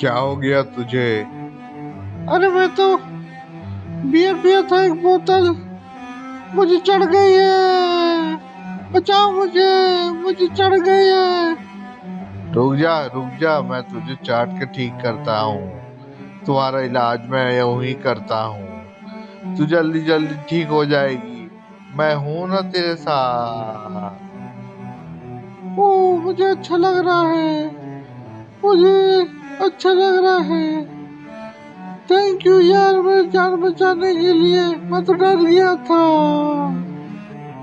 क्या हो गया तुझे? अरे मैं तो बियर पिया था एक बोतल, मुझे चढ़ गई है। बचाओ मुझे, मुझे चढ़ गई है। रुक जा, मैं तुझे चाट के ठीक करता हूँ। तुम्हारा इलाज मैं यूं ही करता हूँ। तू जल्दी जल्दी ठीक हो जाएगी। मैं हूं ना तेरे साथ। ओ, मुझे अच्छा लग रहा है, मुझे अच्छा लग रहा है। थैंक यू यार, मेरी जान बचाने के लिए। मैं तो डर गया था।